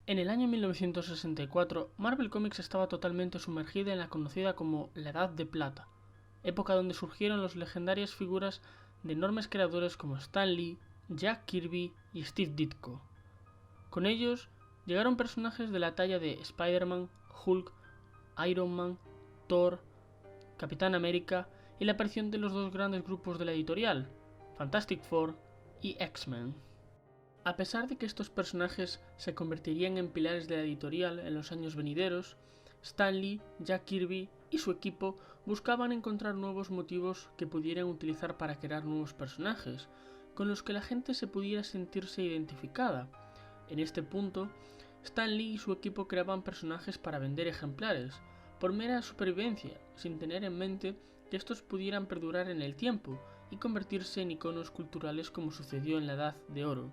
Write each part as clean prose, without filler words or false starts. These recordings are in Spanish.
En el año 1964, Marvel Comics estaba totalmente sumergida en la conocida como la Edad de Plata, época donde surgieron las legendarias figuras de enormes creadores como Stan Lee, Jack Kirby y Steve Ditko. Con ellos llegaron personajes de la talla de Spider-Man, Hulk, Iron Man, Thor, Capitán América y la aparición de los dos grandes grupos de la editorial, Fantastic Four y X-Men. A pesar de que estos personajes se convertirían en pilares de la editorial en los años venideros, Stan Lee, Jack Kirby y su equipo buscaban encontrar nuevos motivos que pudieran utilizar para crear nuevos personajes, con los que la gente se pudiera sentirse identificada. En este punto, Stan Lee y su equipo creaban personajes para vender ejemplares, por mera supervivencia, sin tener en mente que estos pudieran perdurar en el tiempo y convertirse en iconos culturales como sucedió en la Edad de Oro.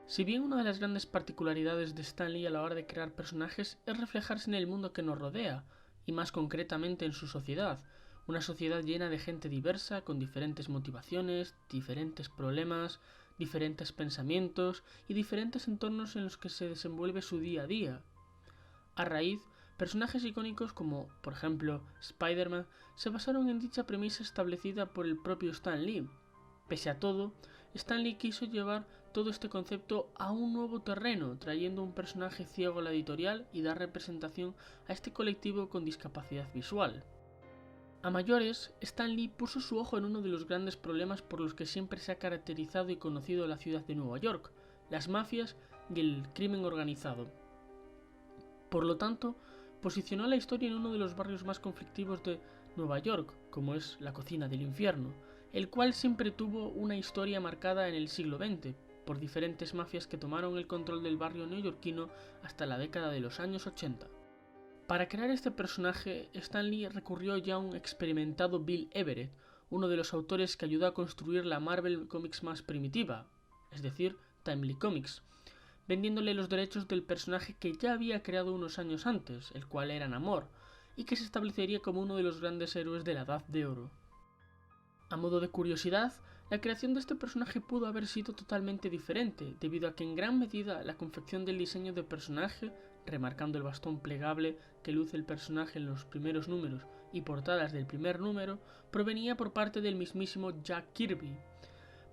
Si bien una de las grandes particularidades de Stan Lee a la hora de crear personajes es reflejarse en el mundo que nos rodea, y más concretamente en su sociedad, una sociedad llena de gente diversa, con diferentes motivaciones, diferentes problemas, diferentes pensamientos y diferentes entornos en los que se desenvuelve su día a día. A raíz, personajes icónicos como, por ejemplo, Spider-Man, se basaron en dicha premisa establecida por el propio Stan Lee. Pese a todo, Stan Lee quiso llevar todo este concepto a un nuevo terreno, trayendo un personaje ciego a la editorial y dar representación a este colectivo con discapacidad visual. A mayores, Stan Lee puso su ojo en uno de los grandes problemas por los que siempre se ha caracterizado y conocido la ciudad de Nueva York, las mafias y el crimen organizado. Por lo tanto, posicionó la historia en uno de los barrios más conflictivos de Nueva York, como es la Cocina del Infierno, el cual siempre tuvo una historia marcada en el siglo XX, por diferentes mafias que tomaron el control del barrio neoyorquino hasta la década de los años 80. Para crear este personaje, Stan Lee recurrió ya a un experimentado Bill Everett, uno de los autores que ayudó a construir la Marvel Comics más primitiva, es decir, Timely Comics, vendiéndole los derechos del personaje que ya había creado unos años antes, el cual era Namor, y que se establecería como uno de los grandes héroes de la Edad de Oro. A modo de curiosidad, la creación de este personaje pudo haber sido totalmente diferente, debido a que en gran medida la confección del diseño de personaje, remarcando el bastón plegable que luce el personaje en los primeros números y portadas del primer número, provenía por parte del mismísimo Jack Kirby.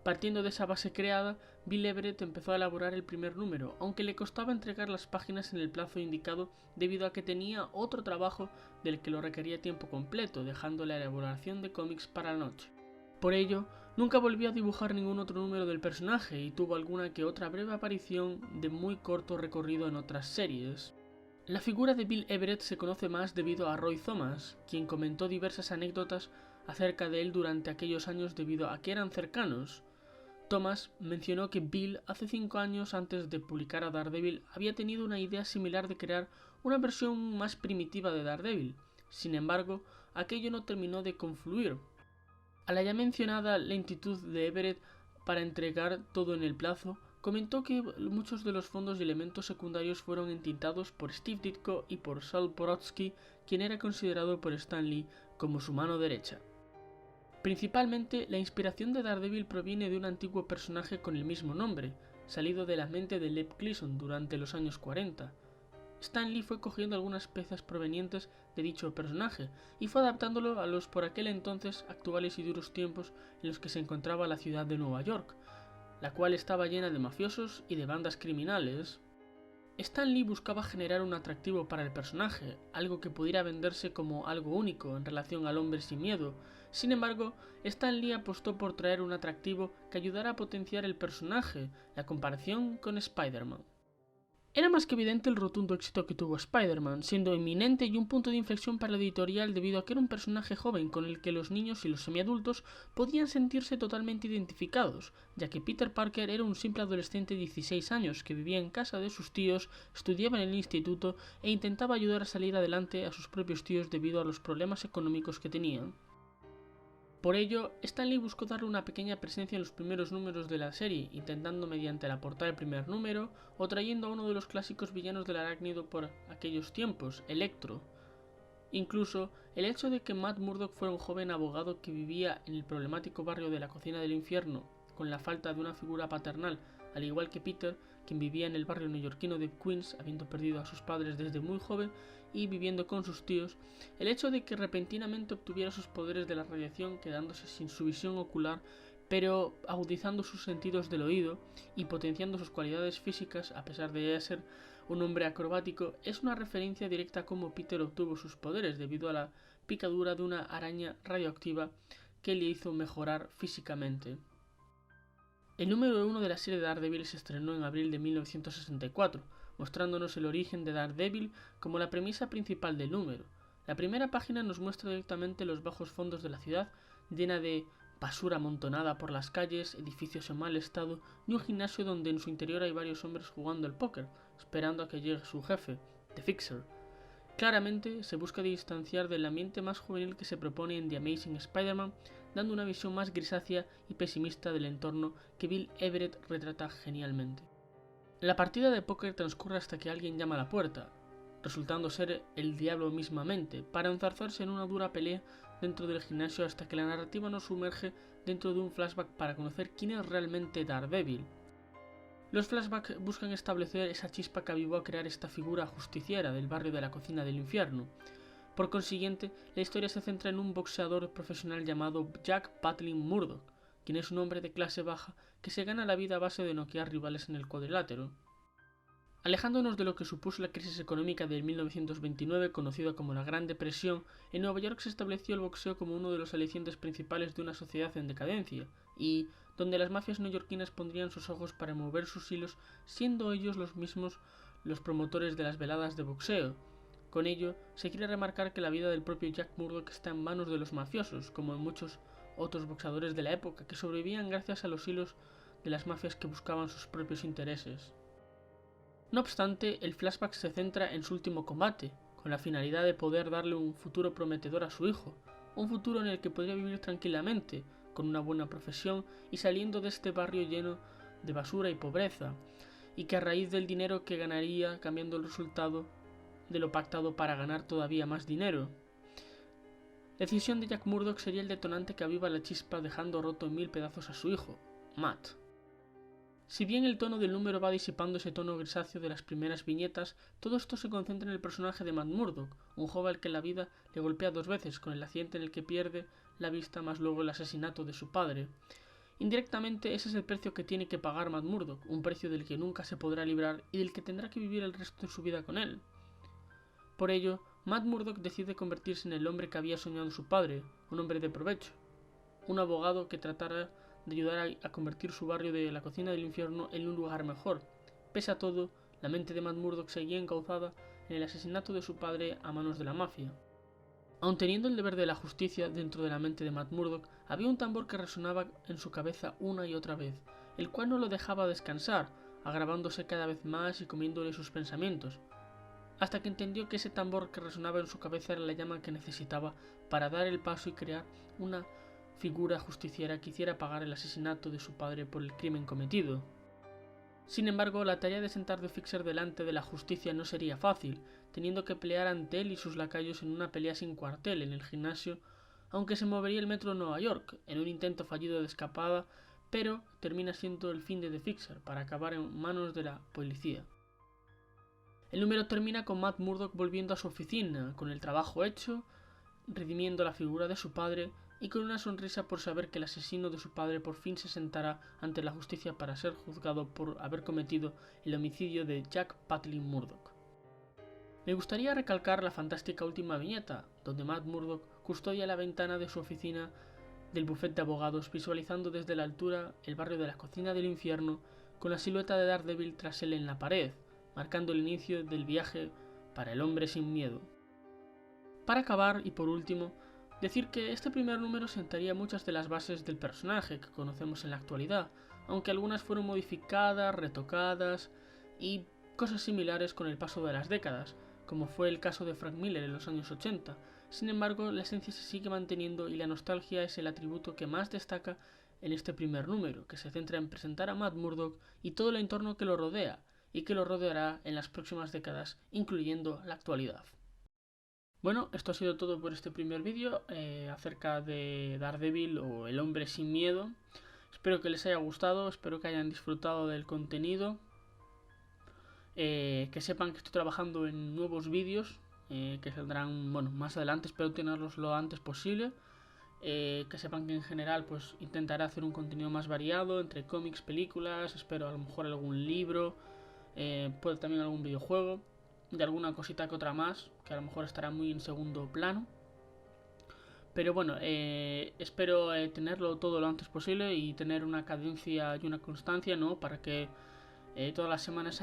Partiendo de esa base creada, Bill Everett empezó a elaborar el primer número, aunque le costaba entregar las páginas en el plazo indicado debido a que tenía otro trabajo del que lo requería tiempo completo, dejando la elaboración de cómics para la noche. Por ello, nunca volvió a dibujar ningún otro número del personaje y tuvo alguna que otra breve aparición de muy corto recorrido en otras series. La figura de Bill Everett se conoce más debido a Roy Thomas, quien comentó diversas anécdotas acerca de él durante aquellos años debido a que eran cercanos. Thomas mencionó que Bill hace 5 años antes de publicar a Daredevil había tenido una idea similar de crear una versión más primitiva de Daredevil. Sin embargo, aquello no terminó de confluir. A la ya mencionada lentitud de Everett para entregar todo en el plazo, comentó que muchos de los fondos y elementos secundarios fueron entintados por Steve Ditko y por Sal Brodsky, quien era considerado por Stan Lee como su mano derecha. Principalmente, la inspiración de Daredevil proviene de un antiguo personaje con el mismo nombre, salido de la mente de Lev Gleason durante los años 40. Stan Lee fue cogiendo algunas piezas provenientes de dicho personaje y fue adaptándolo a los por aquel entonces actuales y duros tiempos en los que se encontraba la ciudad de Nueva York, la cual estaba llena de mafiosos y de bandas criminales. Stan Lee buscaba generar un atractivo para el personaje, algo que pudiera venderse como algo único en relación al hombre sin miedo. Sin embargo, Stan Lee apostó por traer un atractivo que ayudara a potenciar el personaje, la comparación con Spider-Man. Era más que evidente el rotundo éxito que tuvo Spider-Man, siendo inminente y un punto de inflexión para la editorial debido a que era un personaje joven con el que los niños y los semiadultos podían sentirse totalmente identificados, ya que Peter Parker era un simple adolescente de 16 años que vivía en casa de sus tíos, estudiaba en el instituto e intentaba ayudar a salir adelante a sus propios tíos debido a los problemas económicos que tenían. Por ello, Stan Lee buscó darle una pequeña presencia en los primeros números de la serie, intentando mediante la portada del primer número, o trayendo a uno de los clásicos villanos del arácnido por aquellos tiempos, Electro. Incluso, el hecho de que Matt Murdock fuera un joven abogado que vivía en el problemático barrio de la Cocina del Infierno, con la falta de una figura paternal, al igual que Peter, quien vivía en el barrio neoyorquino de Queens, habiendo perdido a sus padres desde muy joven y viviendo con sus tíos, el hecho de que repentinamente obtuviera sus poderes de la radiación quedándose sin su visión ocular, pero agudizando sus sentidos del oído y potenciando sus cualidades físicas a pesar de ya ser un hombre acrobático, es una referencia directa a cómo Peter obtuvo sus poderes debido a la picadura de una araña radioactiva que le hizo mejorar físicamente. El número 1 de la serie de Daredevil se estrenó en abril de 1964, mostrándonos el origen de Daredevil como la premisa principal del número. La primera página nos muestra directamente los bajos fondos de la ciudad, llena de basura amontonada por las calles, edificios en mal estado y un gimnasio donde en su interior hay varios hombres jugando al póker, esperando a que llegue su jefe, The Fixer. Claramente se busca distanciar del ambiente más juvenil que se propone en The Amazing Spider-Man, dando una visión más grisácea y pesimista del entorno que Bill Everett retrata genialmente. La partida de póker transcurre hasta que alguien llama a la puerta, resultando ser el diablo mismamente, para enzarzarse en una dura pelea dentro del gimnasio hasta que la narrativa nos sumerge dentro de un flashback para conocer quién es realmente Daredevil. Los flashbacks buscan establecer esa chispa que avivó a crear esta figura justiciera del barrio de la cocina del infierno. Por consiguiente, la historia se centra en un boxeador profesional llamado Jack Patlin Murdock, quien es un hombre de clase baja que se gana la vida a base de noquear rivales en el cuadrilátero. Alejándonos de lo que supuso la crisis económica de 1929, conocida como la Gran Depresión, en Nueva York se estableció el boxeo como uno de los alicientes principales de una sociedad en decadencia, y donde las mafias neoyorquinas pondrían sus ojos para mover sus hilos, siendo ellos los mismos los promotores de las veladas de boxeo. Con ello, se quiere remarcar que la vida del propio Jack Murdock está en manos de los mafiosos, como en muchos otros boxeadores de la época, que sobrevivían gracias a los hilos de las mafias que buscaban sus propios intereses. No obstante, el flashback se centra en su último combate, con la finalidad de poder darle un futuro prometedor a su hijo, un futuro en el que podría vivir tranquilamente, con una buena profesión y saliendo de este barrio lleno de basura y pobreza, y que a raíz del dinero que ganaría cambiando el resultado de lo pactado para ganar todavía más dinero. La decisión de Jack Murdock sería el detonante que aviva la chispa dejando roto en 1000 pedazos a su hijo, Matt. Si bien el tono del número va disipando ese tono grisáceo de las primeras viñetas, todo esto se concentra en el personaje de Matt Murdock, un joven al que la vida le golpea 2 veces, con el accidente en el que pierde la vista más luego el asesinato de su padre. Indirectamente ese es el precio que tiene que pagar Matt Murdock, un precio del que nunca se podrá librar y del que tendrá que vivir el resto de su vida con él. Por ello, Matt Murdock decide convertirse en el hombre que había soñado su padre, un hombre de provecho, un abogado que tratará de ayudar a convertir su barrio de la cocina del infierno en un lugar mejor. Pese a todo, la mente de Matt Murdock seguía encauzada en el asesinato de su padre a manos de la mafia. Aun teniendo el deber de la justicia dentro de la mente de Matt Murdock, había un tambor que resonaba en su cabeza una y otra vez, el cual no lo dejaba descansar, agravándose cada vez más y comiéndole sus pensamientos, hasta que entendió que ese tambor que resonaba en su cabeza era la llama que necesitaba para dar el paso y crear una figura justiciera que hiciera pagar el asesinato de su padre por el crimen cometido. Sin embargo, la tarea de sentar de Fixer delante de la justicia no sería fácil, teniendo que pelear ante él y sus lacayos en una pelea sin cuartel en el gimnasio, aunque se movería el metro de Nueva York, en un intento fallido de escapada, pero termina siendo el fin de The Fixer, para acabar en manos de la policía. El número termina con Matt Murdock volviendo a su oficina, con el trabajo hecho, redimiendo la figura de su padre y con una sonrisa por saber que el asesino de su padre por fin se sentará ante la justicia para ser juzgado por haber cometido el homicidio de Jack Patlin Murdock. Me gustaría recalcar la fantástica última viñeta, donde Matt Murdock custodia la ventana de su oficina del bufete de abogados, visualizando desde la altura el barrio de la cocina del infierno con la silueta de Daredevil tras él en la pared, marcando el inicio del viaje para el hombre sin miedo. Para acabar, y por último, decir que este primer número sentaría muchas de las bases del personaje que conocemos en la actualidad, aunque algunas fueron modificadas, retocadas y cosas similares con el paso de las décadas, como fue el caso de Frank Miller en los años 80. Sin embargo, la esencia se sigue manteniendo y la nostalgia es el atributo que más destaca en este primer número, que se centra en presentar a Matt Murdock y todo el entorno que lo rodea, y que lo rodeará en las próximas décadas, incluyendo la actualidad. Bueno, esto ha sido todo por este primer vídeo acerca de Daredevil o El Hombre Sin Miedo. Espero que les haya gustado, espero que hayan disfrutado del contenido que sepan que estoy trabajando en nuevos vídeos que saldrán, bueno, más adelante, espero tenerlos lo antes posible. Que sepan que en general pues intentaré hacer un contenido más variado entre cómics, películas, espero a lo mejor algún libro, puede también algún videojuego, de alguna cosita que otra más, que a lo mejor estará muy en segundo plano. Pero bueno, espero tenerlo todo lo antes posible y tener una cadencia y una constancia, ¿no? Para que todas las semanas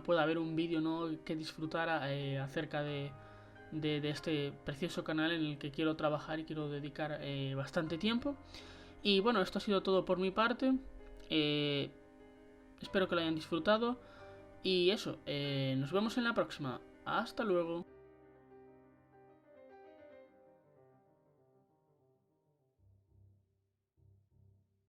pueda haber un vídeo, ¿no? Que disfrutar acerca de este precioso canal en el que quiero trabajar y quiero dedicar bastante tiempo. Y bueno, esto ha sido todo por mi parte. Espero que lo hayan disfrutado. Y eso, nos vemos en la próxima. Hasta luego.